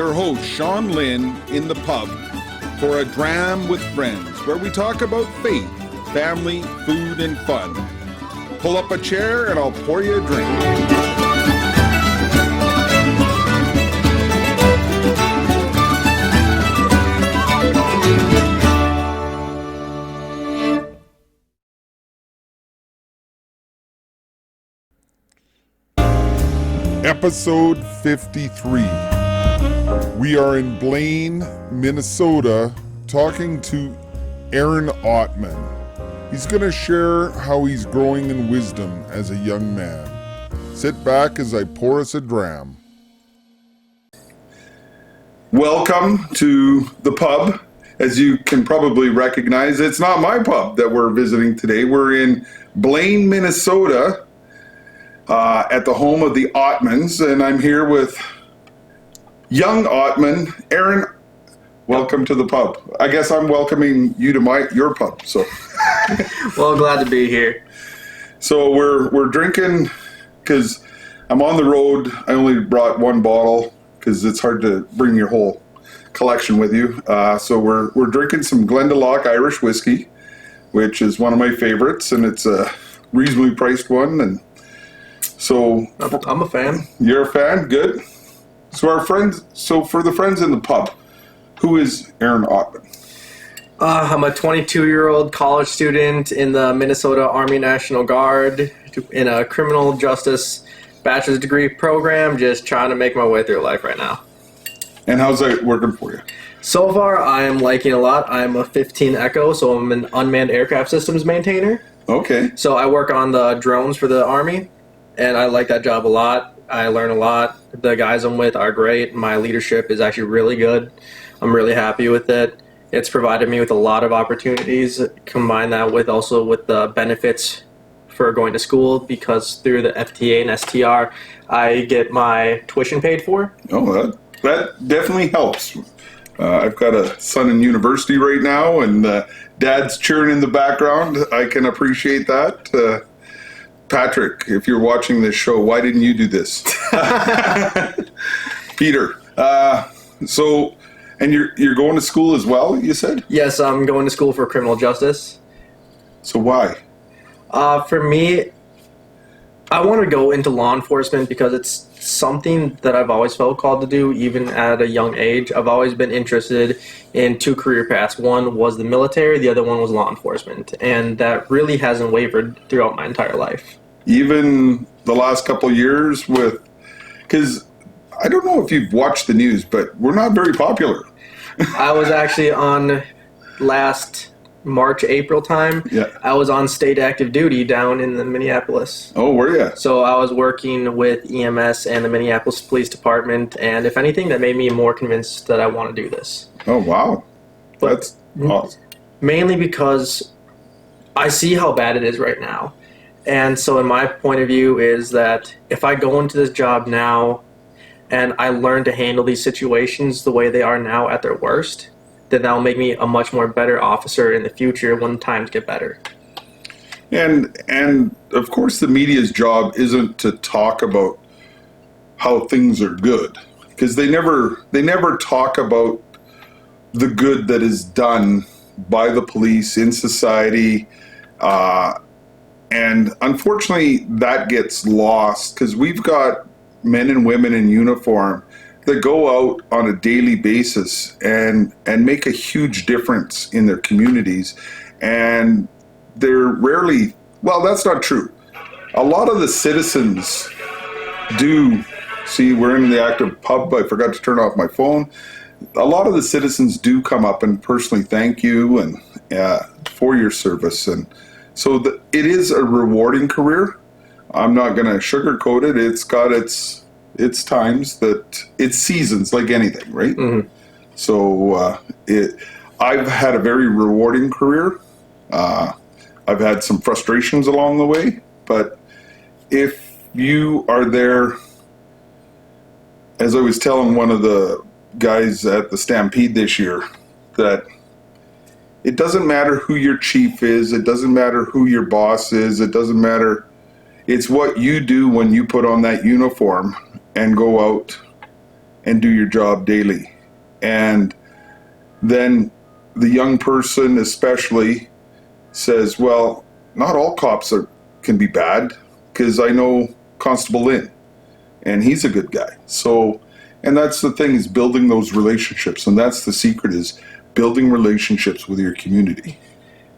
your host, Sean Lynn, in the pub for a Dram with friends, where we talk about faith, family, food, and fun. Pull up a chair and I'll pour you a drink. Episode 53. We are in Blaine, Minnesota, talking to Arron Ottman. He's going to share how he's growing in wisdom as a young man. Sit back as I pour us a dram. Welcome to the pub. As you can probably recognize, it's not my pub that we're visiting today. We're in Blaine, Minnesota, at the home of the Ottmans, and I'm here with young Ottman. Arron, welcome to the pub. I guess I'm welcoming you to your pub. So, well, glad to be here. So we're drinking because I'm on the road. I only brought one bottle because it's hard to bring your whole collection with you. So we're drinking some Glendalough Irish whiskey, which is one of my favorites, and it's a reasonably priced one. And so I'm a fan. You're a fan? Good. So for the friends in the pub, who is Arron Ottman? I'm a 22-year-old college student in the Minnesota Army National Guard in a criminal justice bachelor's degree program, just trying to make my way through life right now. And how's that working for you? So far, I am liking it a lot. I'm a 15 Echo, so I'm an unmanned aircraft systems maintainer. Okay. So I work on the drones for the Army, and I like that job a lot. I learn a lot. The guys I'm with are great. My leadership is actually really good. I'm really happy with it. It's provided me with a lot of opportunities. Combine that with the benefits for going to school, because through the FTA and STR, I get my tuition paid for. Oh, that definitely helps. I've got a son in university right now, and Dad's cheering in the background. I can appreciate that. Patrick, if you're watching this show, why didn't you do this? Peter. And you're going to school as well, you said? Yes, I'm going to school for criminal justice. So why? For me, I want to go into law enforcement because it's something that I've always felt called to do, even at a young age. I've always been interested in two career paths. One was the military, the other one was law enforcement. And that really hasn't wavered throughout my entire life. Even the last couple of years because I don't know if you've watched the news, but we're not very popular. I was actually on last March, April time. Yeah. I was on state active duty down in the Minneapolis. Oh, were you? So I was working with EMS and the Minneapolis Police Department, and if anything, that made me more convinced that I want to do this. Oh, wow. That's awesome. Mainly because I see how bad it is right now. And so in my point of view is that if I go into this job now and I learn to handle these situations the way they are now at their worst, then that'll make me a much more better officer in the future when times get better. And of course the media's job isn't to talk about how things are good, because they never talk about the good that is done by the police in society, and unfortunately that gets lost, because we've got men and women in uniform that go out on a daily basis and make a huge difference in their communities. And they're rarely, well, that's not true. A lot of the citizens do, see, we're in the active pub, I forgot to turn off my phone. A lot of the citizens do come up and personally thank you and for your service. And so it is a rewarding career. I'm not going to sugarcoat it. It's got its times, that it's seasons like anything, right? Mm-hmm. So I've had a very rewarding career. I've had some frustrations along the way, but if you are there, as I was telling one of the guys at the Stampede this year, that it doesn't matter who your chief is, it doesn't matter who your boss is, it doesn't matter. It's what you do when you put on that uniform and go out and do your job daily. And then the young person especially says, well, not all cops can be bad, because I know Constable Lynn, and he's a good guy. So, and that's the thing, is building those relationships, and that's the secret, is building relationships with your community.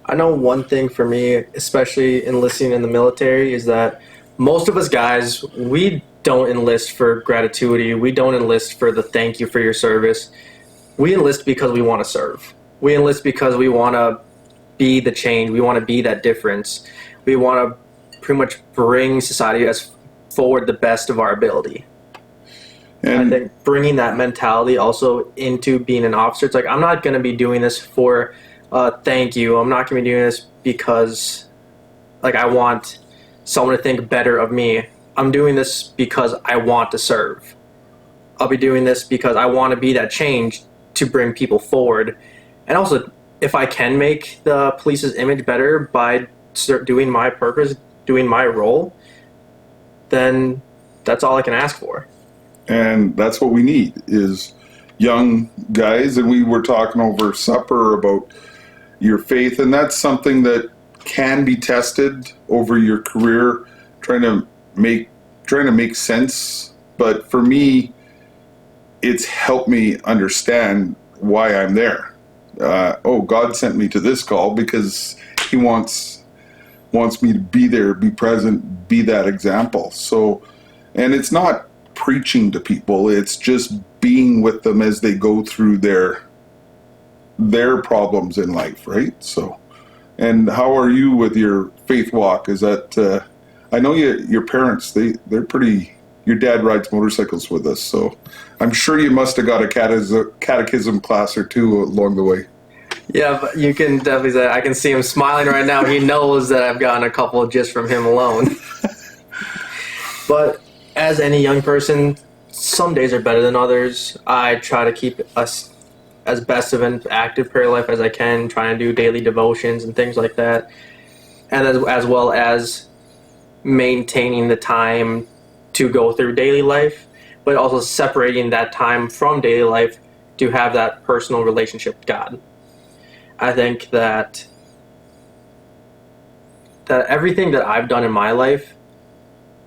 I know one thing for me, especially enlisting in the military, is that most of us guys, we don't enlist for gratuity. We don't enlist for the thank you for your service. We enlist because we want to serve. We enlist because we want to be the change. We want to be that difference. We want to pretty much bring society as forward the best of our ability. And I think bringing that mentality also into being an officer, it's like, I'm not going to be doing this for thank you. I'm not going to be doing this because like I want someone to think better of me. I'm doing this because I want to serve. I'll be doing this because I want to be that change to bring people forward. And also, if I can make the police's image better by doing my purpose, doing my role, then that's all I can ask for. And that's what we need, is young guys. And we were talking over supper about your faith, and that's something that can be tested over your career, trying to make sense. But for me, it's helped me understand why I'm there. God sent me to this call because he wants me to be there, be present, be that example. So, and it's not preaching to people, it's just being with them as they go through their problems in life, right? So, and how are you with your faith walk? Is that I know your parents, they're pretty, your dad rides motorcycles with us, so I'm sure you must have got a catechism class or two along the way. Yeah, but you can definitely say, I can see him smiling right now. He knows that I've gotten a couple just from him alone. But as any young person, some days are better than others. I try to keep us as best of an active prayer life as I can, trying to do daily devotions and things like that. And as well as maintaining the time to go through daily life, but also separating that time from daily life to have that personal relationship with God. I think that everything that I've done in my life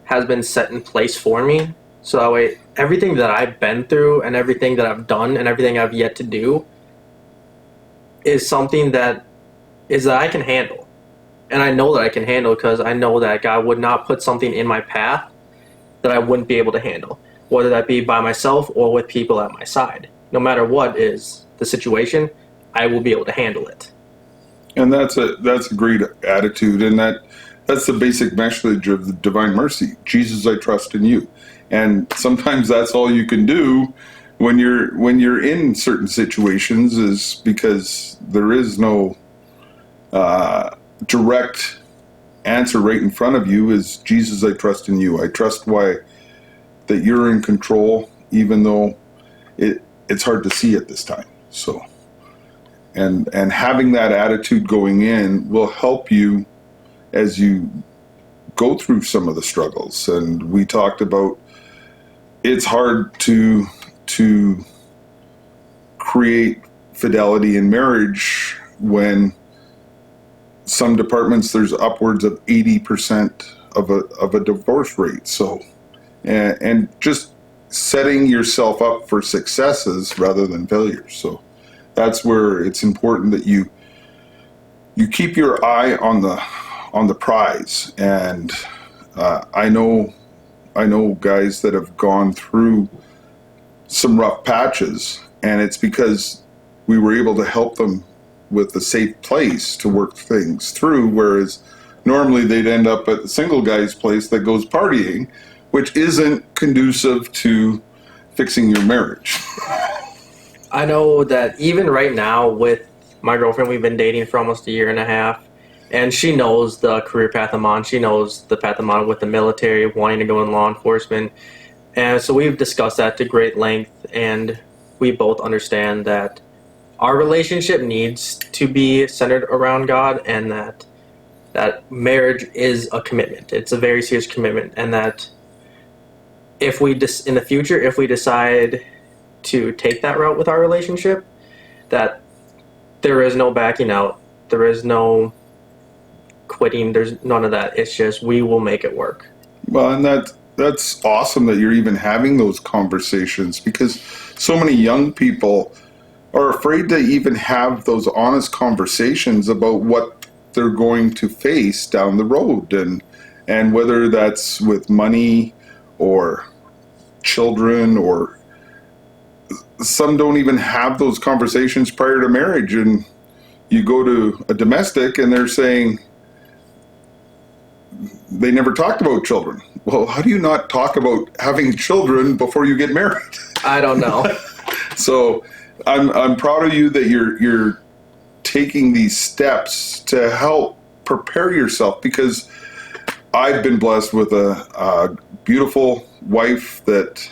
has been set in place for me. So that way, everything that I've been through and everything that I've done and everything I've yet to do is something that I can handle. And I know that I can handle because I know that God would not put something in my path that I wouldn't be able to handle, whether that be by myself or with people at my side. No matter what is the situation, I will be able to handle it. And that's a great attitude, and that's the basic message of the Divine Mercy. Jesus, I trust in you. And sometimes that's all you can do when you're in certain situations, is because there is no direct answer right in front of you. Is Jesus, I trust in you. I trust that you're in control, even though it's hard to see at this time. So, and having that attitude going in will help you as you go through some of the struggles. And we talked about, it's hard to create fidelity in marriage when some departments there's upwards of 80% of a divorce rate. So, and just setting yourself up for successes rather than failures. So that's where it's important that you keep your eye on the prize. And I know guys that have gone through some rough patches, and it's because we were able to help them with a safe place to work things through, whereas normally they'd end up at the single guy's place that goes partying, which isn't conducive to fixing your marriage. I know that even right now with my girlfriend, we've been dating for almost a year and a half, and she knows the career path I'm on. She knows the path I'm on with the military, wanting to go in law enforcement. And so we've discussed that to great length, and we both understand that our relationship needs to be centered around God, and that marriage is a commitment. It's a very serious commitment, and that if we in the future, if we decide to take that route with our relationship, that there is no backing out. There is no quitting. There's none of that. It's just we will make it work. Well, and that's awesome that you're even having those conversations, because so many young people are afraid to even have those honest conversations about what they're going to face down the road, and whether that's with money or children, or some don't even have those conversations prior to marriage. And you go to a domestic and they're saying they never talked about children. Well, how do you not talk about having children before you get married? I don't know. So I'm proud of you that you're taking these steps to help prepare yourself, because I've been blessed with a beautiful wife that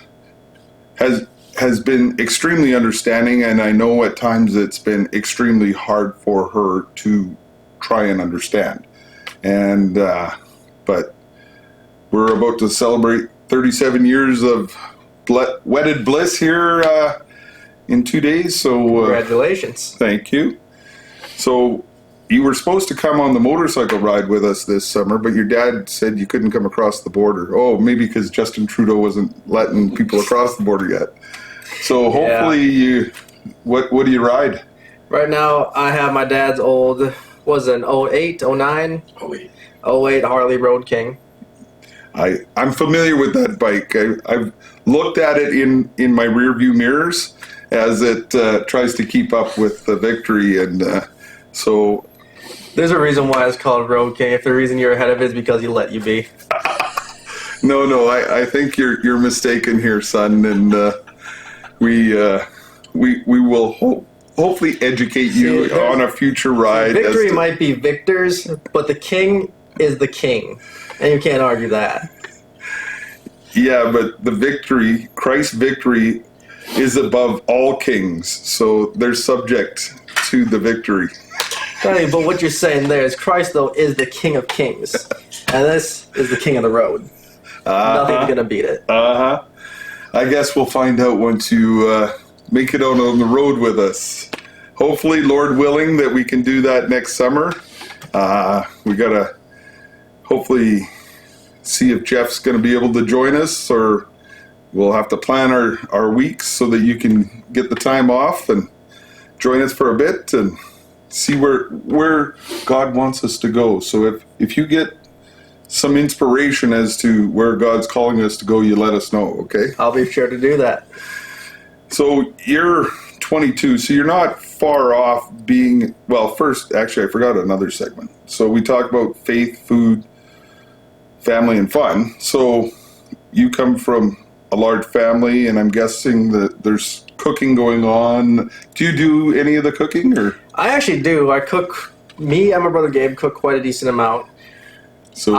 has been extremely understanding, and I know at times it's been extremely hard for her to try and understand. And but we're about to celebrate 37 years of wedded bliss here in 2 days. So Congratulations. Thank you. So you were supposed to come on the motorcycle ride with us this summer, but your dad said you couldn't come across the border. Oh, maybe because Justin Trudeau wasn't letting people across the border yet. So hopefully what do you ride? Right now, I have my dad's old, was it an 08, 09? 08 Harley Road King. I'm familiar with that bike. I've looked at it in my rearview mirrors as it tries to keep up with the Victory, and so there's a reason why it's called Road King. If the reason you're ahead of it is because he let you be. No, I think you're mistaken here, son, and we will hopefully educate you on a future ride. Victory might be victors, but the king is the king, and you can't argue that. Yeah, but the Victory, Christ's victory, is above all kings, so they're subject to the Victory. Right, but what you're saying there is Christ, though, is the King of Kings, and this is the King of the Road. Nothing's gonna beat it. I guess we'll find out once you make it out on the road with us. Hopefully, Lord willing, that we can do that next summer. We gotta hopefully see if Jeff's going to be able to join us, or we'll have to plan our weeks so that you can get the time off and join us for a bit and see where God wants us to go. So if you get some inspiration as to where God's calling us to go, you let us know, okay? I'll be sure to do that. So you're 22, so you're not far off being, well, first, actually, I forgot another segment. So we talked about faith, food, family, and fun. So you come from a large family, and I'm guessing that there's cooking going on. Do you do any of the cooking, or? I actually do. I cook. Me and my brother Gabe cook quite a decent amount. So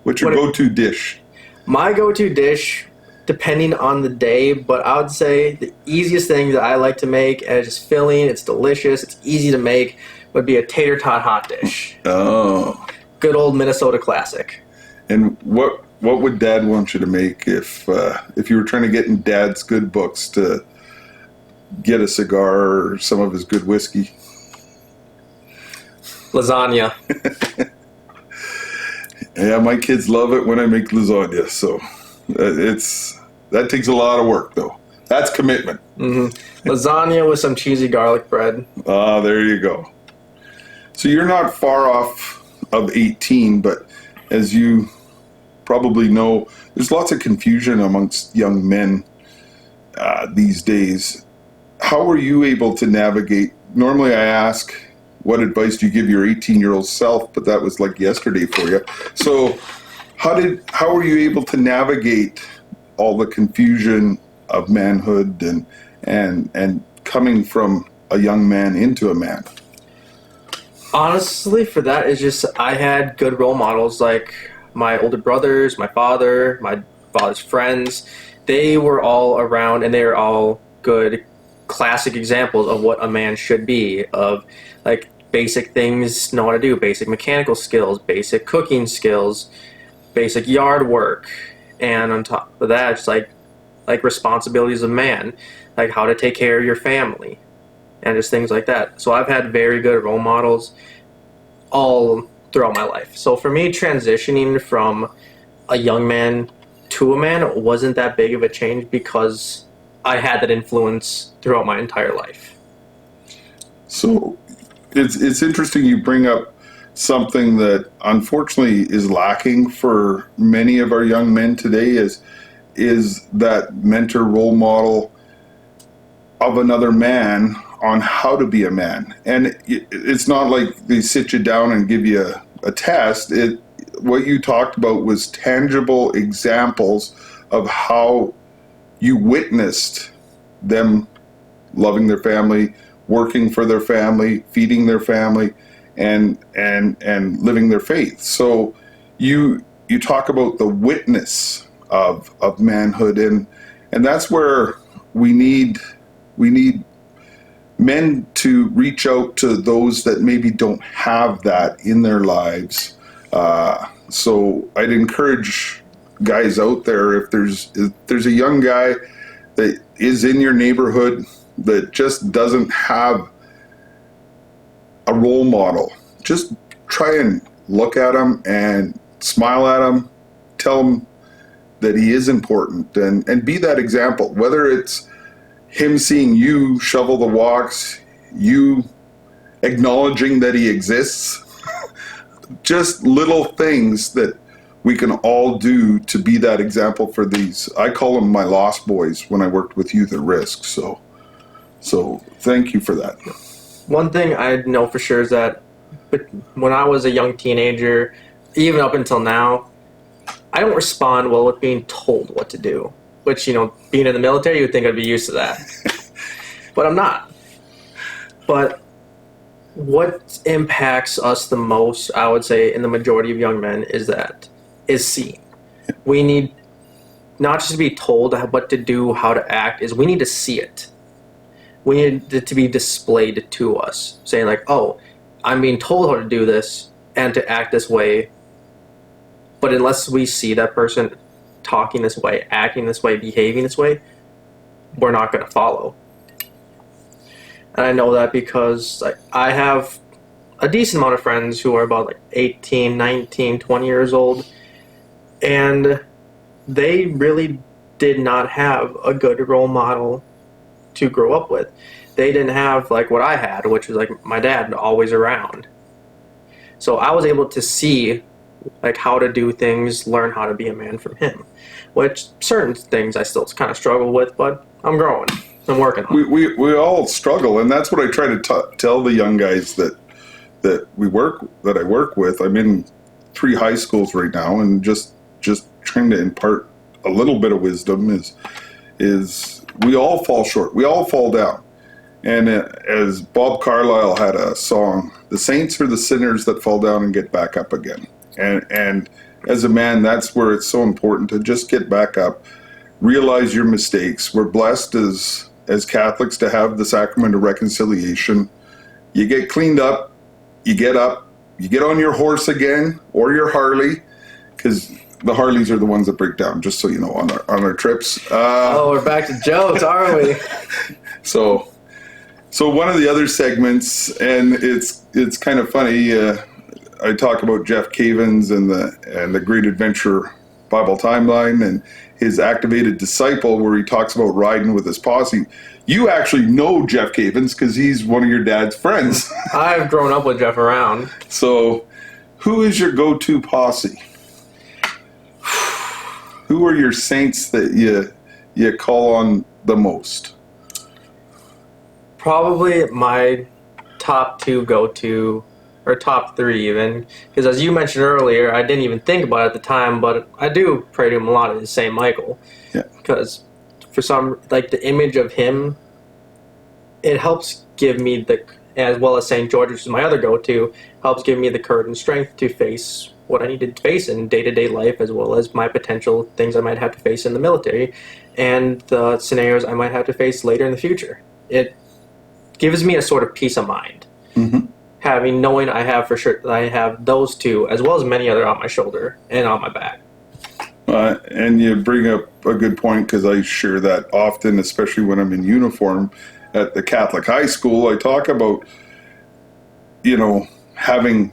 what's your go-to dish? My go-to dish, depending on the day, but I would say the easiest thing that I like to make, and it's just filling, it's delicious, it's easy to make, would be a tater tot hot dish. Oh. Good old Minnesota classic. And what would Dad want you to make if you were trying to get in Dad's good books to get a cigar or some of his good whiskey? Lasagna. Yeah, my kids love it when I make lasagna. So that takes a lot of work, though. That's commitment. Mm-hmm. Lasagna with some cheesy garlic bread. Ah, there you go. So you're not far off of 18, but as you probably know, there's lots of confusion amongst young men these days. How were you able to navigate? Normally I ask, what advice do you give your 18-year-old self? But that was like yesterday for you. So how were you able to navigate all the confusion of manhood and coming from a young man into a man? Honestly, for that, it's just I had good role models like my older brothers, my father, my father's friends. They were all around, and they were all good classic examples of what a man should be, of like basic things know how to do, basic mechanical skills, basic cooking skills, basic yard work, and on top of that, just like responsibilities of man. like how to take care of your family, and just things like that. So I've had very good role models all throughout my life. So for me, transitioning from a young man to a man wasn't that big of a change because I had that influence throughout my entire life. So it's interesting you bring up something that unfortunately is lacking for many of our young men today is that mentor role model of another man on how to be a man. And it's not like they sit you down and give you a test. What you talked about was tangible examples of how you witnessed them loving their family, working for their family, feeding their family, and living their faith. So you talk about the witness of manhood, and that's where we need men to reach out to those that maybe don't have that in their lives. So I'd encourage guys out there, if there's a young guy that is in your neighborhood that just doesn't have a role model, just try and look at him and smile at him, tell him that he is important, and be that example, whether it's him seeing you shovel the walks, you acknowledging that he exists, just little things that we can all do to be that example for these. I call them my lost boys when I worked with youth at risk. So thank you for that. One thing I know for sure is that when I was a young teenager, even up until now, I don't respond well with being told what to do. Which, being in the military, you would think I'd be used to that. But I'm not. But what impacts us the most, I would say, in the majority of young men is seeing. We need not just to be told what to do, how to act, we need to see it. We need it to be displayed to us, saying like, oh, I'm being told how to do this and to act this way. But unless we see that person talking this way, acting this way, behaving this way, we're not going to follow. And I know that because I have a decent amount of friends who are about 18, 19, 20 years old, and they really did not have a good role model to grow up with. They didn't have what I had, which was my dad always around. So I was able to see how to do things, learn how to be a man from him, which certain things I still kind of struggle with, but I'm growing. I'm working on it. We all struggle, and that's what I try to tell the young guys that I work with. I'm in 3 high schools right now, and just trying to impart a little bit of wisdom is we all fall short. We all fall down. And as Bob Carlyle had a song, the saints are the sinners that fall down and get back up again. And as a man, that's where it's so important to just get back up, realize your mistakes. We're blessed as Catholics to have the sacrament of reconciliation. You get cleaned up, you get on your horse again, or your Harley, because the Harleys are the ones that break down, just so you know, on our trips. We're back to jokes, aren't we? So one of the other segments, and it's kind of funny, I talk about Jeff Cavins and the Great Adventure Bible Timeline and his Activated Disciple, where he talks about riding with his posse. You actually know Jeff Cavins because he's one of your dad's friends. I've grown up with Jeff around. So who is your go-to posse? Who are your saints that you call on the most? Probably my top 2 go-to, or top 3 even, because as you mentioned earlier, I didn't even think about it at the time, but I do pray to him a lot as St. Michael. Yeah. Because for some, the image of him, it helps give me as well as St. George, which is my other go-to, helps give me the courage and strength to face what I need to face in day-to-day life, as well as my potential things I might have to face in the military and the scenarios I might have to face later in the future. It gives me a sort of peace of mind. Mm-hmm. Knowing I have for sure that I have those 2, as well as many other on my shoulder and on my back. And you bring up a good point because I share that often, especially when I'm in uniform at the Catholic high school. I talk about, having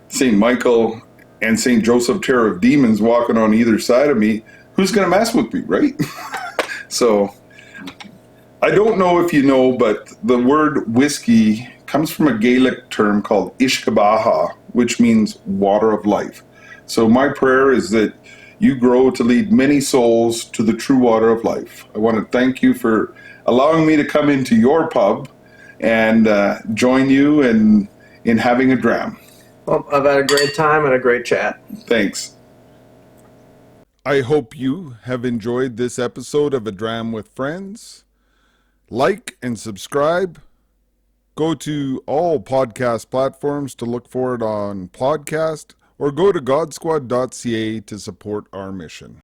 St. Michael and St. Joseph Terror of Demons walking on either side of me. Who's going to mess with me, right? So I don't know if you know, but the word whiskey comes from a Gaelic term called Ishkabaha, which means water of life. So my prayer is that you grow to lead many souls to the true water of life. I want to thank you for allowing me to come into your pub and join you in having a dram. Well, I've had a great time and a great chat. Thanks. I hope you have enjoyed this episode of A Dram with Friends. Like and subscribe. Go to all podcast platforms to look for it on podcast, or go to godsquad.ca to support our mission.